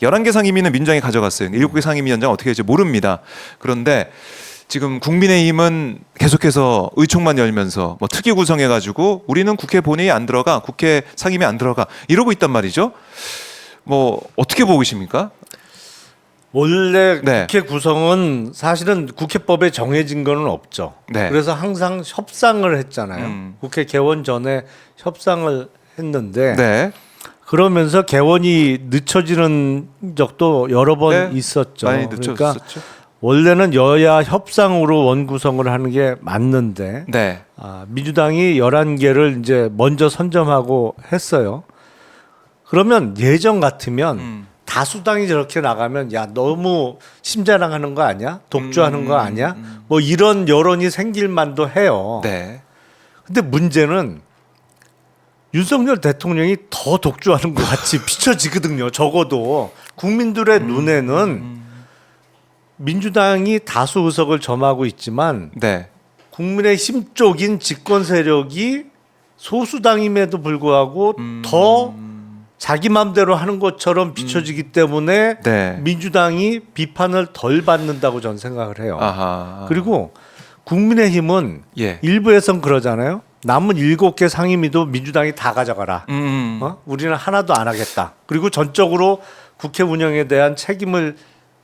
11개 상임위는 민주당이 가져갔어요. 7개 상임위원장 어떻게 될지 모릅니다. 그런데 지금 국민의힘은 계속해서 의총만 열면서 뭐 특위 구성해가지고 우리는 국회 본회의 안 들어가, 국회 상임위 안 들어가 이러고 있단 말이죠. 뭐 어떻게 보고 계십니까? 원래 네. 국회 구성은 사실은 국회법에 정해진 거는 없죠. 네. 그래서 항상 협상을 했잖아요. 국회 개원 전에 협상을 했는데 네. 그러면서 개원이 늦춰지는 적도 여러 번 네. 있었죠. 많이 그러니까 늦춰졌었죠. 원래는 여야 협상으로 원구성을 하는 게 맞는데 네. 민주당이 11개를 이제 먼저 선점하고 했어요. 그러면 예전 같으면 다수당이 저렇게 나가면 야 너무 심자랑하는 거 아니야? 독주하는 거 아니야? 뭐 이런 여론이 생길 만도 해요. 네. 근데 문제는 윤석열 대통령이 더 독주하는 것 같이 비춰지거든요. 적어도 국민들의 눈에는 민주당이 다수 의석을 점하고 있지만 네. 국민의힘 쪽인 집권 세력이 소수당임에도 불구하고 더 자기 마음대로 하는 것처럼 비춰지기 때문에 네. 민주당이 비판을 덜 받는다고 저는 생각을 해요. 아하. 그리고 국민의힘은 예. 일부에선 그러잖아요. 남은 7개 상임위도 민주당이 다 가져가라. 우리는 하나도 안 하겠다. 그리고 전적으로 국회 운영에 대한 책임을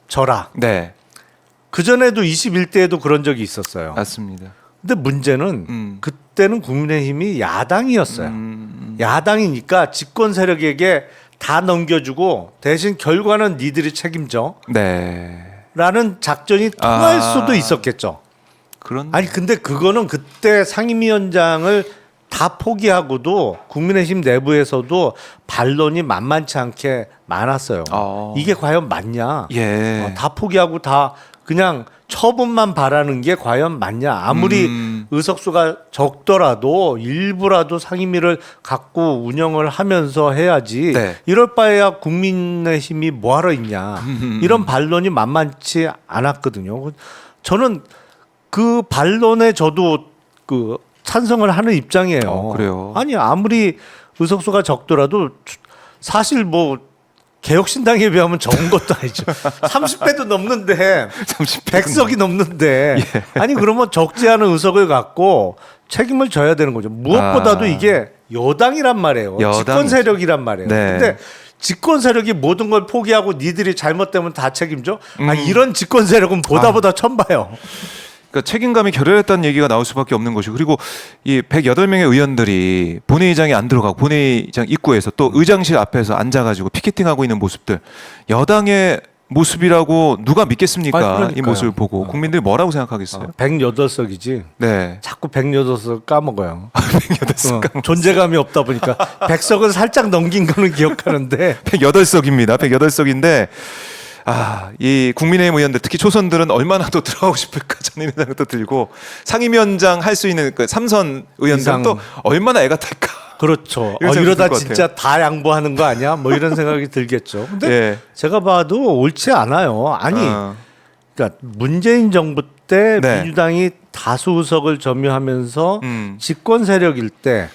져라. 네. 그전에도 21대에도 그런 적이 있었어요. 맞습니다. 근데 문제는 그때는 국민의힘이 야당이었어요. 야당이니까 집권 세력에게 다 넘겨주고 대신 결과는 니들이 책임져. 네. 라는 작전이 통할 수도 있었겠죠. 그런 아니 근데 그거는 그때 상임위원장을 다 포기하고도 국민의힘 내부에서도 반론이 만만치 않게 많았어요. 이게 과연 맞냐? 예. 다 포기하고 다 그냥 처분만 바라는 게 과연 맞냐? 아무리 의석수가 적더라도 일부라도 상임위를 갖고 운영을 하면서 해야지. 네. 이럴 바에야 국민의힘이 뭐하러 있냐? 이런 반론이 만만치 않았거든요. 저는 그 반론에 저도 그 찬성을 하는 입장이에요. 그래요? 아니 아무리 의석수가 적더라도 사실 뭐 개혁신당에 비하면 적은 것도 아니죠. 30배도 넘는데 100석이 넘는데 아니 그러면 적지 않은 의석을 갖고 책임을 져야 되는 거죠. 무엇보다도 이게 여당이란 말이에요. 집권 세력이란 말이에요. 네. 근데 집권 세력이 모든 걸 포기하고 니들이 잘못되면 다 책임져? 이런 집권 세력은 보다 천봐요. 그러니까 책임감이 결여했다는 얘기가 나올 수밖에 없는 것이고, 그리고 이 108명의 의원들이 본회의장에 안 들어가고 본회의장 입구에서 또 의장실 앞에서 앉아가지고 피켓팅하고 있는 모습들, 여당의 모습이라고 누가 믿겠습니까? 이 모습을 보고 국민들이 뭐라고 생각하겠어요? 108석이지. 네. 자꾸 108석 까먹어요. 108석 존재감이 없다 보니까 100석은 살짝 넘긴 거는 기억하는데 108석입니다. 108석인데 이 국민의힘 의원들 특히 초선들은 얼마나 더 들어가고 싶을까 저는 이런 생각도 들고, 상임위원장 할 수 있는 그 3선 의원들은 또 얼마나 애가 탈까. 그렇죠. 이런 생각이 이러다 들 것 진짜 다 양보하는 거 아니야? 뭐 이런 생각이 들겠죠. 근데 예. 제가 봐도 옳지 않아요. 아니 그러니까 문재인 정부 때 네. 민주당이 다수 의석을 점유하면서 집권 세력일 때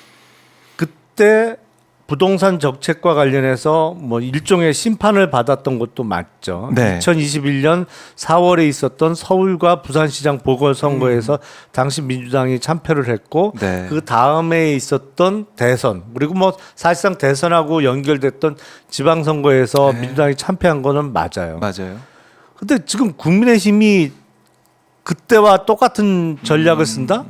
그때 부동산 정책과 관련해서 뭐 일종의 심판을 받았던 것도 맞죠. 네. 2021년 4월에 있었던 서울과 부산시장 보궐선거에서 당시 민주당이 참패를 했고 네. 그 다음에 있었던 대선 그리고 뭐 사실상 대선하고 연결됐던 지방선거에서 민주당이 참패한 거는 맞아요. 맞아요. 근데 지금 국민의힘이 그때와 똑같은 전략을 쓴다?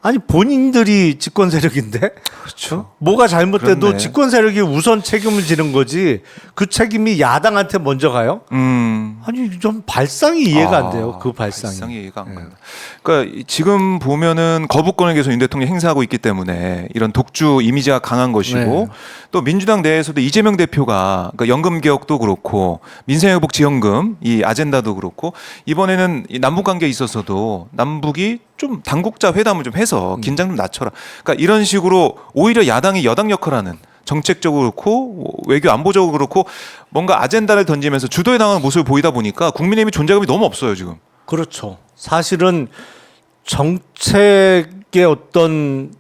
아니 본인들이 집권 세력인데 그렇죠. 뭐가 잘못돼도 그렇네. 집권 세력이 우선 책임을 지는 거지 그 책임이 야당한테 먼저 가요? 아니 좀 발상이 이해가 안 돼요. 그 발상이. 이해가 안 간다. 그러니까 지금 보면은 거부권을 계속 윤 대통령이 행사하고 있기 때문에 이런 독주 이미지가 강한 것이고, 네. 또 민주당 내에서도 이재명 대표가 그러니까 연금 개혁도 그렇고 민생회복 지원금 이 아젠다도 그렇고, 이번에는 이 남북 관계에 있어서도 남북이 좀 당국자 회담을 좀 해서 긴장 좀 낮춰라. 그러니까 이런 식으로 오히려 야당이 여당 역할하는, 정책적으로 그렇고 외교 안보적으로 그렇고 뭔가 아젠다를 던지면서 주도해 나가는 모습을 보이다 보니까 국민의힘이 존재감이 너무 없어요 지금. 그렇죠. 사실은 정책의 어떤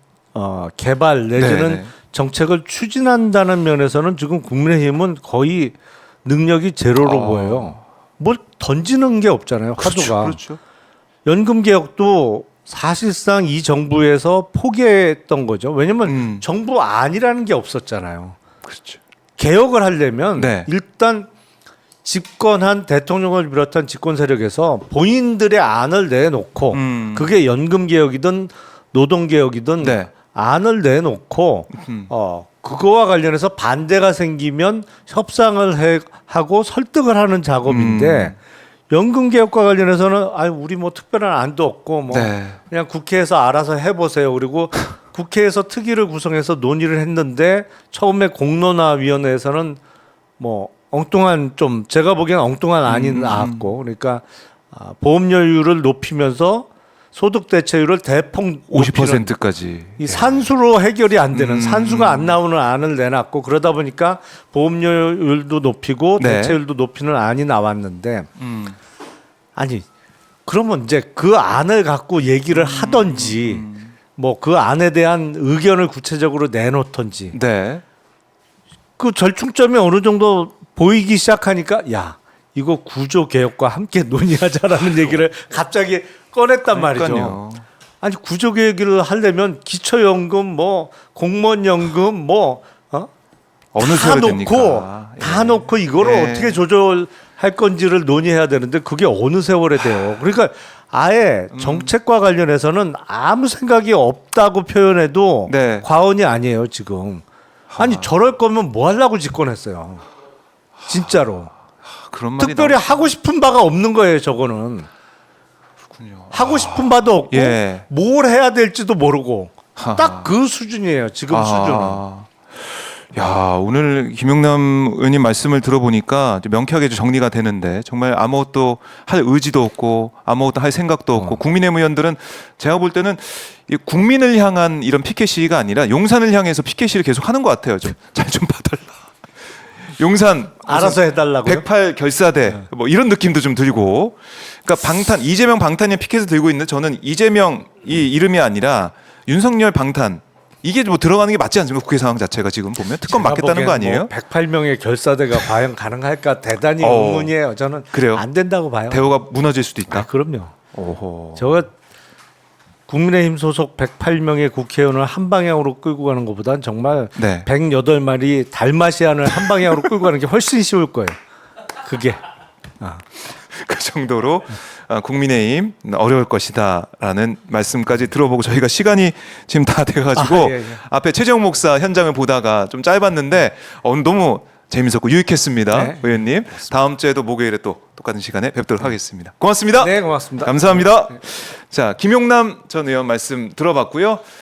개발 내지는 네네. 정책을 추진한다는 면에서는 지금 국민의힘은 거의 능력이 제로로 어. 보여요. 뭘 던지는 게 없잖아요. 화두가. 그렇죠. 연금 개혁도 사실상 이 정부에서 포기했던 거죠. 왜냐면 정부 안이라는 게 없었잖아요. 그렇죠. 개혁을 하려면 네. 일단 집권한 대통령을 비롯한 집권 세력에서 본인들의 안을 내놓고 그게 연금 개혁이든 노동 개혁이든 네. 안을 내놓고 그거와 관련해서 반대가 생기면 협상을 하고 설득을 하는 작업인데 연금 개혁과 관련해서는 우리 뭐 특별한 안도 없고 뭐 네. 그냥 국회에서 알아서 해보세요. 그리고 국회에서 특위를 구성해서 논의를 했는데 처음에 공론화위원회에서는 뭐 엉뚱한 좀 제가 보기엔 엉뚱한 안이 나왔고 그러니까 보험료율을 높이면서 소득 대체율을 대폭 50%까지. 이 산수로 해결이 안 되는 산수가 안 나오는 안을 내놨고 그러다 보니까 보험료율도 높이고 네. 대체율도 높이는 안이 나왔는데 아니 그러면 이제 그 안을 갖고 얘기를 하던지 뭐 그 안에 대한 의견을 구체적으로 내놓던지 네. 그 절충점이 어느 정도 보이기 시작하니까 야 이거 구조 개혁과 함께 논의하자라는 얘기를 갑자기 꺼냈단 말이죠. 그러니까요. 아니 구조 개혁을 하려면 기초연금 뭐 공무원연금 뭐 어느 다 세월이 놓고 됩니까? 다 놓고 이거를 예. 어떻게 조절할 건지를 논의해야 되는데 그게 어느 세월에 돼요. 그러니까 아예 정책과 관련해서는 아무 생각이 없다고 표현해도 네. 과언이 아니에요 지금. 아니 저럴 거면 뭐 하려고 집권했어요. 진짜로. 그런 말이 특별히 하고 싶은 바가 없는 거예요 저거는. 나왔군요. 하고 싶은 바도 없고 예. 뭘 해야 될지도 모르고 하하. 딱 그 수준이에요 지금 수준은. 야, 오늘 김용남 의원님 말씀을 들어보니까 좀 명쾌하게 좀 정리가 되는데 정말 아무것도 할 의지도 없고 아무것도 할 생각도 없고 국민의힘 의원들은 제가 볼 때는 이 국민을 향한 이런 피켓 시위가 아니라 용산을 향해서 피켓 시위를 계속 하는 것 같아요. 좀 잘 좀 봐달라. 용산 알아서 해달라고요? 108 결사대 뭐 이런 느낌도 좀 들고 그러니까 이재명 방탄이 피켓을 들고 있는데 저는 이재명 이 이름이 아니라 윤석열 방탄 이게 뭐 들어가는 게 맞지 않습니까? 국회 상황 자체가 지금 보면 특검 맞겠다는 거 아니에요? 뭐 108명의 결사대가 과연 가능할까 대단히 어, 의문이에요. 저는 그래요? 안 된다고 봐요. 대우가 무너질 수도 있다. 그럼요. 오호. 저거 국민의힘 소속 108명의 국회의원을 한 방향으로 끌고 가는 것보단 정말 네. 108마리 달마시안을 한 방향으로 끌고 가는 게 훨씬 쉬울 거예요. 그게. 그 정도로 국민의힘 어려울 것이다라는 말씀까지 들어보고 저희가 시간이 지금 다 돼가지고 예. 앞에 최재형 목사 현장을 보다가 좀 짧았는데 너무 재밌었고 유익했습니다. 네. 의원님 다음 주에도 목요일에 또 똑같은 시간에 뵙도록 하겠습니다. 고맙습니다. 네, 고맙습니다. 감사합니다. 자 김용남 전 의원 말씀 들어봤고요.